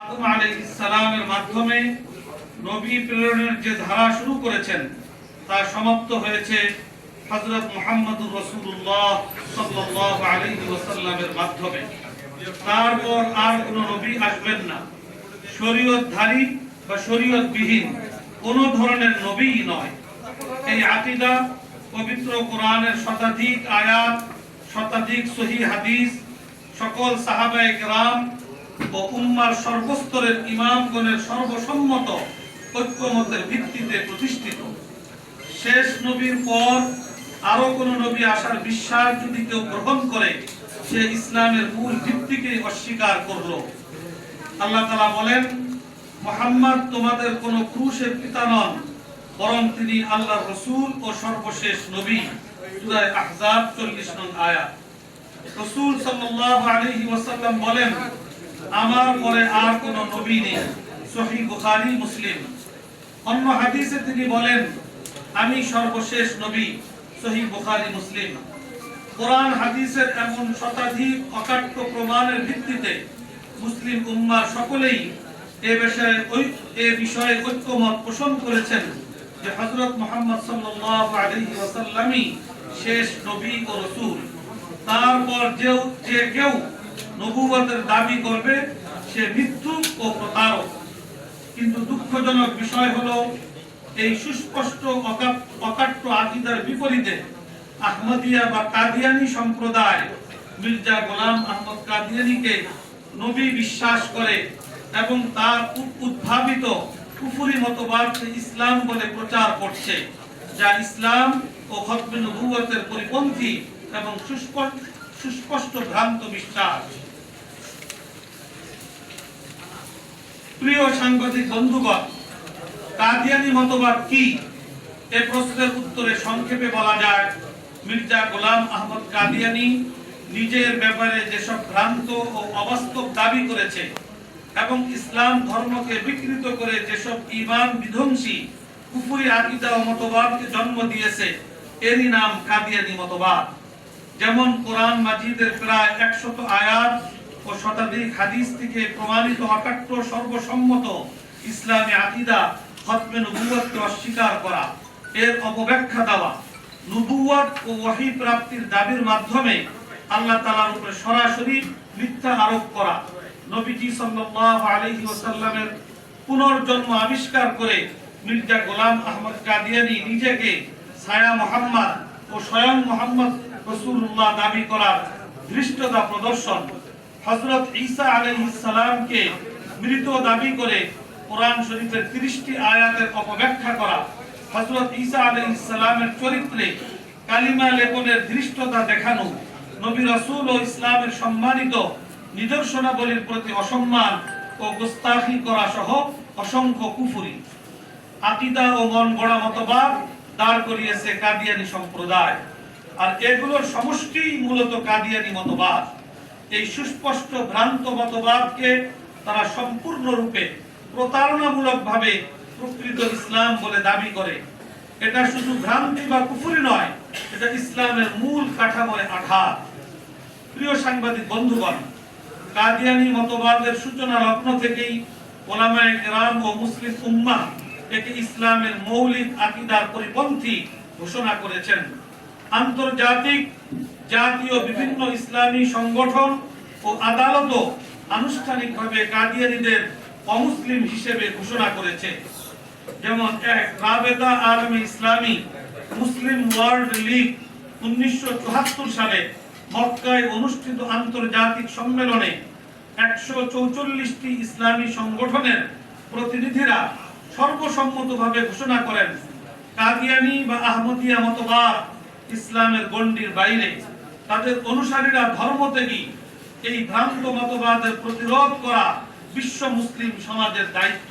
আদম আলাইহিস সালামের মাধ্যমে নবী প্রেরণের যে ধারা শুরু করেছেন তা সমাপ্ত হয়েছে হযরত মুহাম্মদুর রাসূলুল্লাহ সাল্লাল্লাহু আলাইহি ওয়াসাল্লামের মাধ্যমে। তারপর আর কোনো নবী আসবেন না। শরীয়তধারী বা শরীয়তবিহীন কোনো ধরনের নবী নয়। এই আকীদা পবিত্র কোরআনের শতাধিক আয়াত, শতাধিক সহিহ হাদিস, সকল সাহাবায়ে কেরাম ও উম্মার সর্বস্তরের ইমামগণের সর্বসম্মত ঐক্যমতের ভিত্তিতে প্রতিষ্ঠিত। শেষ নবীর পর আরো কোন নবী আসার বিশ্বাস যদি কেউ গ্রহণ করে, সে ইসলামের মূল ভিত্তিকে অস্বীকার করল। আল্লাহ তাআলা বলেন, মুহাম্মদ তোমাদের কোন পুরুষের পিতা নন, বরং তিনি আল্লাহর রাসূল ও সর্বশেষ নবী। সূরা আহজাব 40 নং আয়াত। রাসূল সাল্লাল্লাহু আলাইহি ওয়াসাল্লাম বলেন, আমার পরে আর কোন নবী নেই। সহিহ বুখারী, মুসলিম। অন্য হাদিসে তিনি বলেন, আমি সর্বশেষ নবী। সহিহ বুখারী, মুসলিম। কোরআন হাদিসের এমন শতাধিক অকাট্য প্রমাণের ভিত্তিতে মুসলিম উম্মাহ সকলেই এ বিষয়ে ঐক্যমত পোষণ করেছেন যে হযরত মুহাম্মদ সাল্লাল্লাহু আলাইহি ওয়াসাল্লামই শেষ নবী ও রাসূল। তারপর যে কেউ নবুয়তের দাবি করবে, সে মিথ্যুক ও প্রতারক। কিন্তু দুঃখজনক বিষয় হলো, এই সুস্পষ্ট অকাট্য আকীদার বিপরীতে আহমদিয়া বা কাদিয়ানী সম্প্রদায় মির্জা গোলাম আহমদ কাদিয়ানীকে নবী বিশ্বাস করে এবং তার উদ্ভাবিত কুফরি মতবাদকে ইসলাম বলে প্রচার করছে, যা ইসলাম ও খতমে নবুয়তের পরিপন্থী এবং সুস্পষ্ট ভ্রান্ত বিশ্বাস। প্রিয় সাংবাদিক বন্ধুগণ, কাদিয়ানী মতবাদ কি? এই প্রশ্নের উত্তরে সংক্ষেপে বলা যায়, মির্জা গোলাম আহমদ কাদিয়ানী নিজের ব্যাপারে যেসব ভ্রান্ত ও অবাস্তব দাবি করেছে এবং ইসলাম ধর্মকে বিকৃত করে যেসব ঈমান বিধ্বংসী কুফরি আকীদা ও মতবাদকে জন্ম দিয়েছে, এরই নাম কাদিয়ানী মতবাদ। যেমন কোরআন মাজিদের প্রায় 100 আয়াত ও শতাধিক হাদিস থেকে প্রমাণিত অকাট্য সর্বসম্মত ইসলামী আকীদা খতমে নবুয়তকে অস্বীকার করা, এর অপব্যাখ্যা দেওয়া, নবুয়ত ও ওহী প্রাপ্তির দাবির মাধ্যমে আল্লাহ তাআলার উপরে সরাসরি মিথ্যা আরোপ করা, নবীজি সাল্লাল্লাহু আলাইহি ওয়াসাল্লামের পুনর্জন্ম আবিষ্কার করে মির্জা গোলাম আহমদ কাদিয়ানী নিজেকে ছায়া মুহাম্মদ ও স্বয়ং মুহাম্মদ রাসূলুল্লাহ দাবি করার ধৃষ্টতা প্রদর্শন, হযরত ঈসা আলাইহিস সালামকে মৃত দাবি করে কোরআন শরীফের 30টি আয়াতের অপব্যাখ্যা করা, হযরত ঈসা আলাইহিস সালামের চরিত্রে কালিমা লেপনের ধৃষ্টতা দেখানো, নবী রাসূল ও ইসলামের সম্মানিত নিদর্শনাবলীর প্রতি অসম্মান ও গোস্তাখি করা সহ অসংখ্য কুফরি আকীদা ও মন গড়া মতবাদ দাঁড় করিয়েছে কাদিয়ানী সম্প্রদায়। আর এগুলোর সমষ্টিই মূলত কাদিয়ানী মতবাদ। এই সুস্পষ্ট ভ্রান্ত মতবাদকে তারা সম্পূর্ণরূপে প্রতারণামূলকভাবে প্রকৃত ইসলাম বলে দাবি করে। এটা শুধু ভ্রান্তি বা কুফরি নয়, এটা ইসলামের মূল কাঠামোয় আঘাত। প্রিয় সাংবাদিক বন্ধুগণ, কাদিয়ানী মতবাদের সূচনা লগ্ন থেকেই উলামায়ে কেরাম ও মুসলিম উম্মাহ একে ইসলামের মৌলিক আকীদার পরিপন্থী ঘোষণা করেছেন। আন্তর্জাতিক, জাতীয় বিভিন্ন ইসলামী সংগঠন ও আদালতও আনুষ্ঠানিকভাবে কাদিয়ানীদের অমুসলিম হিসেবে ঘোষণা করেছে। যেমন রাবেতা আলমে ইসলামী মুসলিম ওয়ার্ল্ড লীগ 1974 সালে মক্কায় অনুষ্ঠিত আন্তর্জাতিক সম্মেলনে 144টি ইসলামী সংগঠনের প্রতিনিধিরা সর্বসম্মতভাবে ঘোষণা করেন, কাদিয়ানী বা আহমদিয়া মতবাদ ইসলামের গণ্ডির বাইরে। তাদের অনুসারীরা ধর্মত্যাগী। এই ভ্রান্ত মতবাদের প্রতিরোধ করা বিশ্ব মুসলিম সমাজের দায়িত্ব।